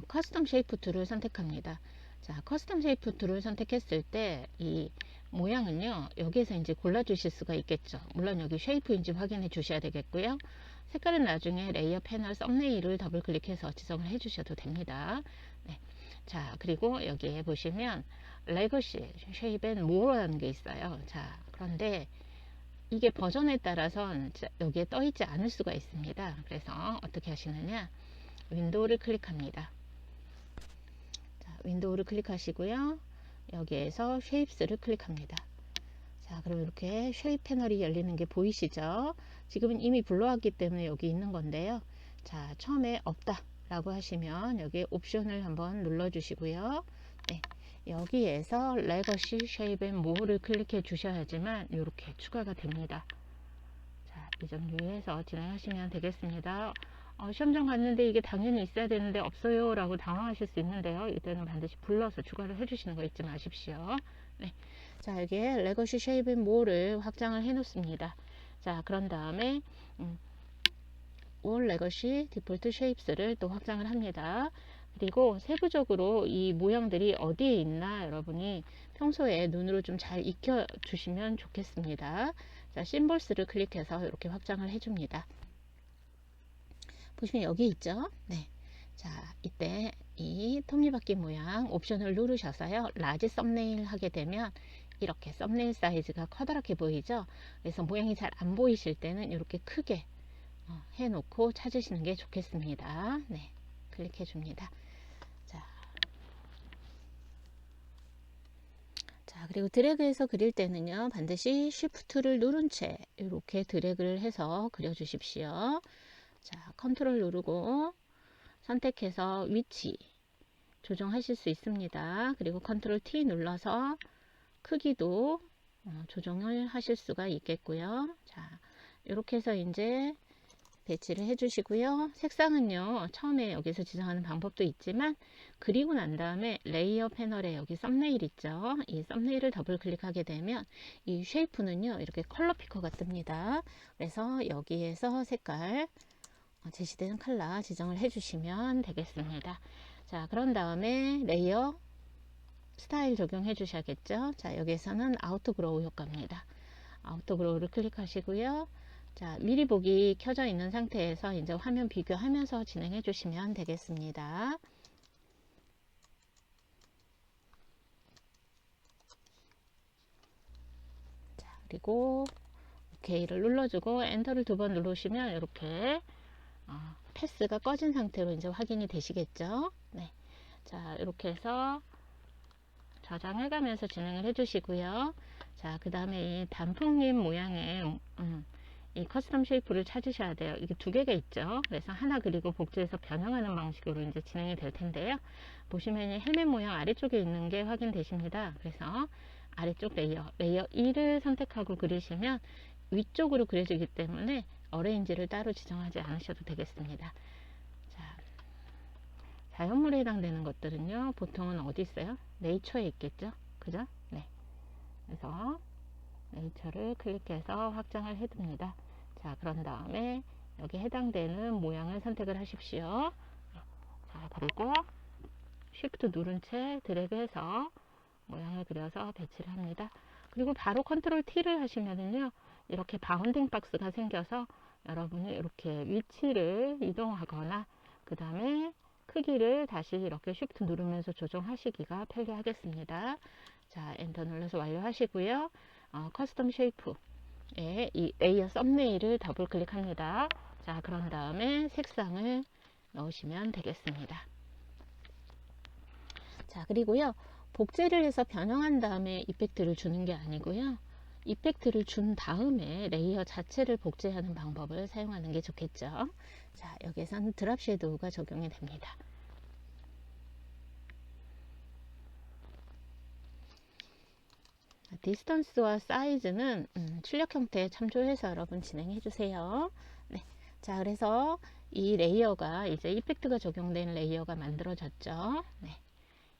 커스텀 쉐이프 툴을 선택합니다. 자, 커스텀 쉐이프 툴을 선택했을 때 이 모양은요, 여기에서 이제 골라 주실 수가 있겠죠. 물론 여기 쉐이프인지 확인해 주셔야 되겠고요. 색깔은 나중에 레이어 패널 썸네일을 더블 클릭해서 지정을 해 주셔도 됩니다. 네. 자, 그리고 여기에 보시면 레거시 쉐입 앤 모어라는 게 있어요. 자, 그런데 이게 버전에 따라서 여기에 떠 있지 않을 수가 있습니다. 그래서 어떻게 하시느냐, 윈도우를 클릭합니다. 자, 윈도우를 클릭하시고요. 여기에서 쉐입스를 클릭합니다. 자, 그럼 이렇게 쉐입 패널이 열리는 게 보이시죠? 지금은 이미 불러왔기 때문에 여기 있는 건데요. 자, 처음에 없다 라고 하시면 여기 옵션을 한번 눌러 주시고요. 네, 여기에서 레거시 쉐입 앤 모어를 클릭해 주셔야지만 이렇게 추가가 됩니다. 이 점 유의해서 진행하시면 되겠습니다. 시험장 갔는데 이게 당연히 있어야 되는데 없어요 라고 당황하실 수 있는데요. 이때는 반드시 불러서 추가를 해주시는 거 잊지 마십시오. 네. 자, 여기에 레거시 쉐입 앤 모어를 확장을 해 놓습니다. 자, 그런 다음에 올 레거시 디폴트 쉐입스를 또 확장을 합니다. 그리고 세부적으로 이 모양들이 어디에 있나 여러분이 평소에 눈으로 좀 잘 익혀 주시면 좋겠습니다. 자, 심볼스를 클릭해서 이렇게 확장을 해줍니다. 보시면 여기 있죠. 네. 자, 이때 이 톱니바퀴 모양 옵션을 누르셔서요. 라지 썸네일 하게 되면 이렇게 썸네일 사이즈가 커다랗게 보이죠. 그래서 모양이 잘 안 보이실 때는 이렇게 크게 해놓고 찾으시는 게 좋겠습니다. 네. 클릭해 줍니다. 자, 그리고 드래그해서 그릴 때는요, 반드시 쉬프트를 누른 채 이렇게 드래그를 해서 그려 주십시오. 자, 컨트롤 누르고 선택해서 위치 조정하실 수 있습니다. 그리고 컨트롤 T 눌러서 크기도 조정을 하실 수가 있겠고요. 자, 이렇게 해서 이제 배치를 해 주시고요. 색상은요, 처음에 여기서 지정하는 방법도 있지만 그리고 난 다음에 레이어 패널에 여기 썸네일 있죠. 이 썸네일을 더블 클릭하게 되면 이 쉐이프는요, 이렇게 컬러 피커가 뜹니다. 그래서 여기에서 색깔 제시되는 컬러 지정을 해 주시면 되겠습니다. 자, 그런 다음에 레이어 스타일 적용해 주셔야겠죠. 자, 여기에서는 아우터 그로우 효과입니다. 아우터 그로우를 클릭하시고요. 자, 미리 보기 켜져 있는 상태에서 이제 화면 비교하면서 진행해 주시면 되겠습니다. 자, 그리고 OK를 눌러주고 엔터를 2번 누르시면 이렇게 패스가 꺼진 상태로 이제 확인이 되시겠죠. 네. 자, 이렇게 해서 저장해 가면서 진행을 해 주시고요. 자, 그 다음에 이 단풍잎 모양의 이 커스텀 쉐이프를 찾으셔야 돼요. 이게 2개가 있죠. 그래서 하나 그리고 복제해서 변형하는 방식으로 이제 진행이 될 텐데요. 보시면 헬멧 모양 아래쪽에 있는 게 확인되십니다. 그래서 아래쪽 레이어 1을 선택하고 그리시면 위쪽으로 그려지기 때문에 어레인지를 따로 지정하지 않으셔도 되겠습니다. 자, 자연물에 해당되는 것들은요, 보통은 어디 있어요? 네이처에 있겠죠? 그죠? 네. 그래서 네이처를 클릭해서 확장을 해둡니다. 자, 그런 다음에 여기 해당되는 모양을 선택을 하십시오. 자, 그리고 쉬프트 누른 채 드래그해서 모양을 그려서 배치를 합니다. 그리고 바로 컨트롤 T를 하시면은요, 이렇게 바운딩 박스가 생겨서 여러분이 이렇게 위치를 이동하거나 그 다음에 크기를 다시 이렇게 쉬프트 누르면서 조정하시기가 편리하겠습니다. 자, 엔터 눌러서 완료하시고요. 커스텀 쉐이프에 이 레이어 썸네일을 더블 클릭합니다. 자, 그런 다음에 색상을 넣으시면 되겠습니다. 자, 그리고요, 복제를 해서 변형한 다음에 이펙트를 주는 게 아니고요, 이펙트를 준 다음에 레이어 자체를 복제하는 방법을 사용하는 게 좋겠죠. 자, 여기에서는 드랍 섀도우가 적용이 됩니다. 디스턴스와 사이즈는 출력 형태에 참조해서 여러분 진행해 주세요. 네. 자, 그래서 이 레이어가 이제 이펙트가 적용된 레이어가 만들어졌죠. 네.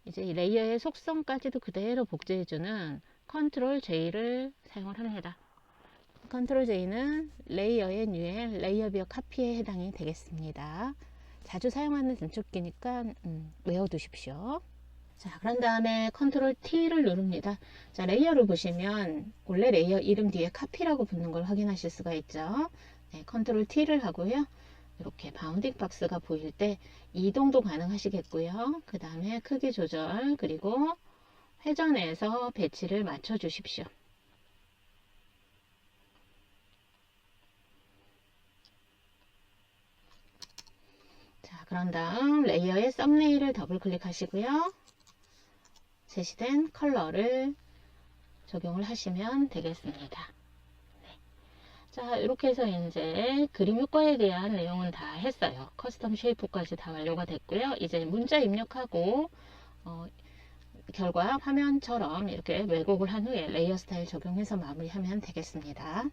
이제 이 레이어의 속성까지도 그대로 복제해주는 컨트롤 J를 사용을 합니다. 컨트롤 J는 레이어의 뉴에 레이어 비어 카피에 해당이 되겠습니다. 자주 사용하는 단축키니까 외워두십시오. 자, 그런 다음에 컨트롤 T를 누릅니다. 자, 레이어를 보시면 원래 레이어 이름 뒤에 카피라고 붙는 걸 확인하실 수가 있죠. 네, 컨트롤 T를 하고요. 이렇게 바운딩 박스가 보일 때 이동도 가능하시겠고요. 그 다음에 크기 조절 그리고 회전해서 배치를 맞춰 주십시오. 자, 그런 다음 레이어의 썸네일을 더블 클릭하시고요. 제시된 컬러를 적용을 하시면 되겠습니다. 네. 자, 이렇게 해서 이제 그림 효과에 대한 내용은 다 했어요. 커스텀 쉐이프까지 다 완료가 됐고요. 이제 문자 입력하고 결과 화면처럼 이렇게 왜곡을 한 후에 레이어 스타일 적용해서 마무리하면 되겠습니다.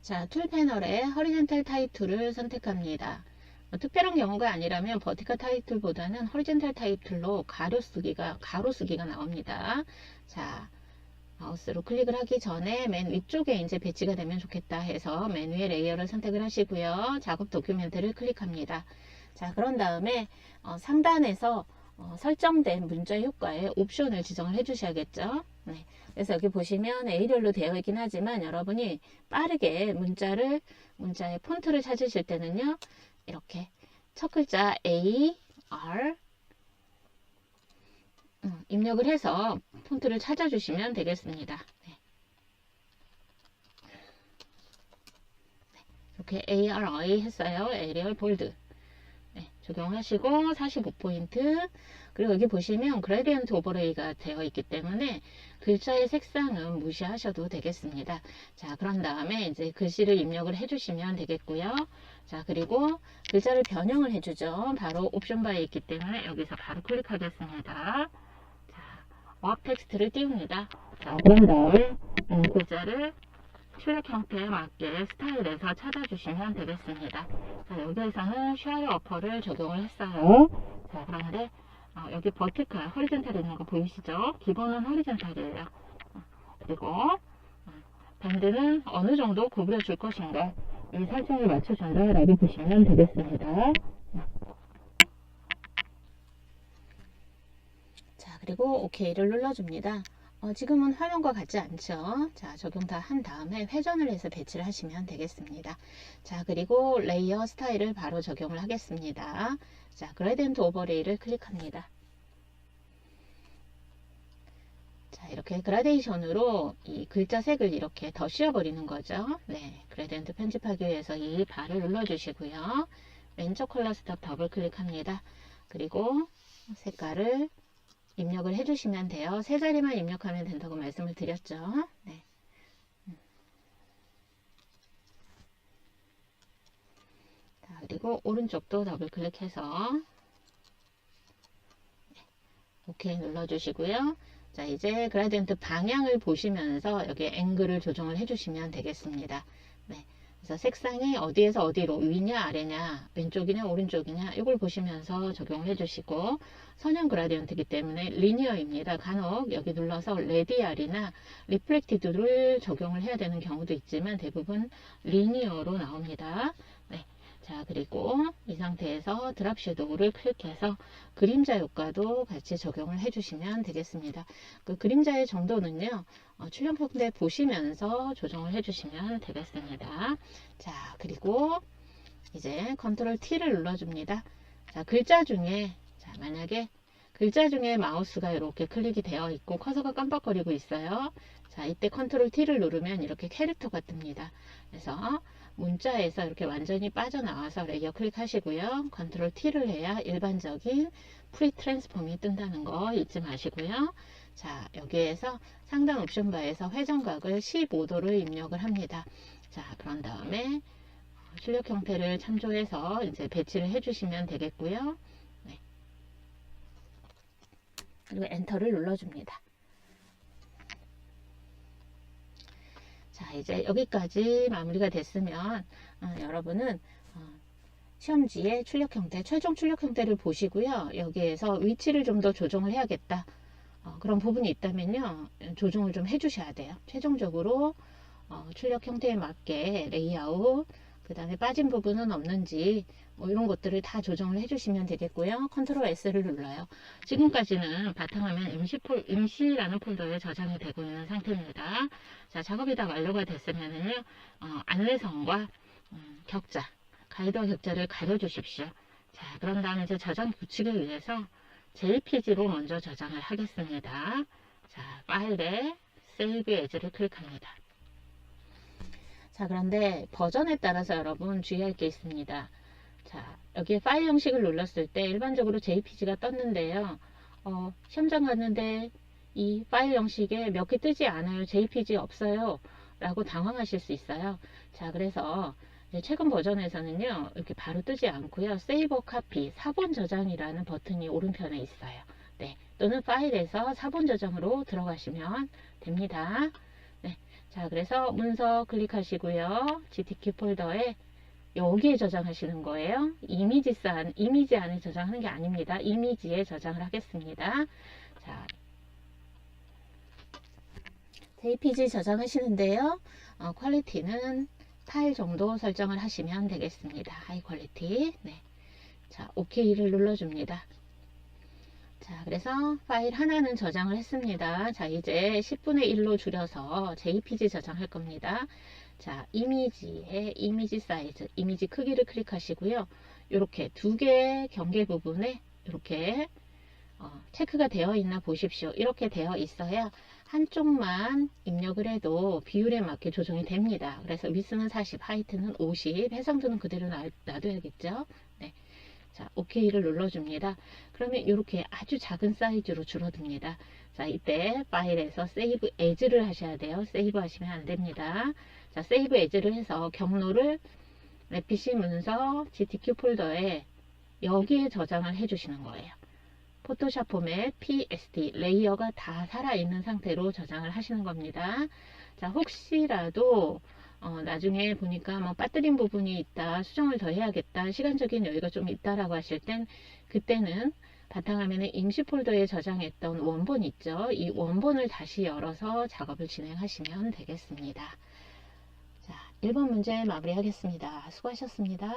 자, 툴 패널에 허리젠탈 타입 툴을 선택합니다. 특별한 경우가 아니라면 버티컬 타입 툴보다는 허리젠탈 타입 툴로 가로 쓰기가 나옵니다. 자, 마우스로 클릭을 하기 전에 맨 위쪽에 이제 배치가 되면 좋겠다 해서 맨 위에 레이어를 선택을 하시고요. 작업 도큐멘트를 클릭합니다. 자, 그런 다음에 상단에서 설정된 문자 효과에 옵션을 지정을 해 주셔야겠죠. 네. 그래서 여기 보시면 에이리얼로 되어 있긴 하지만 여러분이 빠르게 문자의 폰트를 찾으실 때는요. 이렇게 첫 글자 A, R 입력을 해서 폰트를 찾아주시면 되겠습니다. 네. 이렇게 ARI 했어요. 에리얼 볼드. 네, 적용하시고 45포인트. 그리고 여기 보시면 그레디언트 오버레이가 되어 있기 때문에 글자의 색상은 무시하셔도 되겠습니다. 자, 그런 다음에 이제 글씨를 입력을 해주시면 되겠고요. 자, 그리고 글자를 변형을 해주죠. 바로 옵션 바에 있기 때문에 여기서 바로 클릭하겠습니다. 자, 어학 텍스트를 띄웁니다. 자, 그런 다음에 글자를 출력 형태에 맞게 스타일에서 찾아주시면 되겠습니다. 자, 여기에서는 쉐어 어퍼를 적용을 했어요. 자, 그런데 여기 버티컬, 허리젠탈 있는 거 보이시죠? 기본은 허리젠탈이에요. 그리고 밴드는 어느 정도 구부려 줄 것인가 이 설정을 맞춰준다 라고 보시면 되겠습니다. 자, 그리고 OK를 눌러줍니다. 지금은 화면과 같지 않죠? 자, 적용 다 한 다음에 회전을 해서 배치를 하시면 되겠습니다. 자, 그리고 레이어 스타일을 바로 적용을 하겠습니다. 자, 그레디언트 오버레이를 클릭합니다. 자, 이렇게 그라데이션으로 이 글자 색을 이렇게 더 씌워버리는 거죠. 네, 그레디언트 편집하기 위해서 이 바를 눌러주시고요. 왼쪽 컬러 스톱 더블 클릭합니다. 그리고 색깔을 입력을 해주시면 돼요. 세 자리만 입력하면 된다고 말씀을 드렸죠. 네. 자, 그리고 오른쪽도 더블 클릭해서 네. OK 눌러주시고요. 자, 이제 그라디언트 방향을 보시면서 여기 앵글을 조정을 해주시면 되겠습니다. 네. 그래서 색상이 어디에서 어디로 위냐 아래냐 왼쪽이냐 오른쪽이냐 이걸 보시면서 적용을 해주시고 선형 그라디언트이기 때문에 리니어입니다. 간혹 여기 눌러서 레디알이나 리플렉티드를 적용을 해야 되는 경우도 있지만 대부분 리니어로 나옵니다. 네. 자, 그리고 이 상태에서 드랍 섀도우를 클릭해서 그림자 효과도 같이 적용을 해주시면 되겠습니다. 그 그림자의 정도는요, 출력 형태 보시면서 조정을 해주시면 되겠습니다. 자, 그리고 이제 컨트롤 T를 눌러줍니다. 자, 글자 중에, 자, 만약에 글자 중에 마우스가 이렇게 클릭이 되어 있고 커서가 깜빡거리고 있어요. 자, 이때 컨트롤 T를 누르면 이렇게 캐릭터가 뜹니다. 그래서 문자에서 이렇게 완전히 빠져나와서 레이어 클릭하시고요. 컨트롤 T를 해야 일반적인 프리 트랜스폼이 뜬다는 거 잊지 마시고요. 자, 여기에서 상단 옵션 바에서 회전각을 15도를 입력을 합니다. 자, 그런 다음에 출력 형태를 참조해서 이제 배치를 해주시면 되겠고요. 네. 그리고 엔터를 눌러줍니다. 자, 이제 여기까지 마무리가 됐으면 여러분은 시험지의 출력 형태, 최종 출력 형태를 보시고요. 여기에서 위치를 좀 더 조정을 해야겠다. 그런 부분이 있다면요. 조정을 좀 해주셔야 돼요. 최종적으로 출력 형태에 맞게 레이아웃, 그 다음에 빠진 부분은 없는지 뭐 이런 것들을 다 조정을 해주시면 되겠고요. 컨트롤 S를 눌러요. 지금까지는 바탕화면 임시라는 폴더에 저장이 되고 있는 상태입니다. 자, 작업이 다 완료가 됐으면은요, 안내선과 격자, 가이드 격자를 가려주십시오. 자, 그런 다음에 이제 저장 규칙을 위해서 JPG로 먼저 저장을 하겠습니다. 자, 파일에 Save As를 클릭합니다. 자, 그런데 버전에 따라서 여러분 주의할 게 있습니다. 자, 여기에 파일 형식을 눌렀을 때 일반적으로 JPG가 떴는데요. 시험장 갔는데 이 파일 형식에 몇 개 뜨지 않아요. JPG 없어요. 라고 당황하실 수 있어요. 자, 그래서 최근 버전에서는요. 이렇게 바로 뜨지 않고요. 세이버 카피, 사본 저장이라는 버튼이 오른편에 있어요. 네, 또는 파일에서 사본 저장으로 들어가시면 됩니다. 네, 자, 그래서 문서 클릭하시고요. GTK 폴더에 여기에 저장하시는 거예요. 이미지 안에 저장하는 게 아닙니다. 이미지에 저장을 하겠습니다. 자, JPG 저장하시는데요. 퀄리티는 파일 정도 설정을 하시면 되겠습니다. 하이 퀄리티. 네. 자, OK를 눌러줍니다. 자, 그래서 파일 하나는 저장을 했습니다. 자, 이제 10분의 1로 줄여서 JPG 저장할 겁니다. 자, 이미지에 이미지 사이즈, 이미지 크기를 클릭하시고요. 이렇게 두 개의 경계 부분에 이렇게 체크가 되어 있나 보십시오. 이렇게 되어 있어야 한쪽만 입력을 해도 비율에 맞게 조정이 됩니다. 그래서 위스는 40, 하이트는 50, 해상도는 그대로 놔둬야겠죠. 네. 자, OK를 눌러줍니다. 그러면 이렇게 아주 작은 사이즈로 줄어듭니다. 자, 이때 파일에서 세이브 에즈를 하셔야 돼요. 세이브 하시면 안 됩니다. 자, 세이브 에즈를 해서 경로를 PC 문서 GTK 폴더에 여기에 저장을 해 주시는 거예요. 포토샵 포맷, PSD, 레이어가 다 살아있는 상태로 저장을 하시는 겁니다. 자, 혹시라도 나중에 보니까 뭐 빠뜨린 부분이 있다, 수정을 더 해야겠다, 시간적인 여유가 좀 있다라고 하실 땐 그때는 바탕화면에 임시 폴더에 저장했던 원본 있죠. 이 원본을 다시 열어서 작업을 진행하시면 되겠습니다. 자, 1번 문제 마무리하겠습니다. 수고하셨습니다.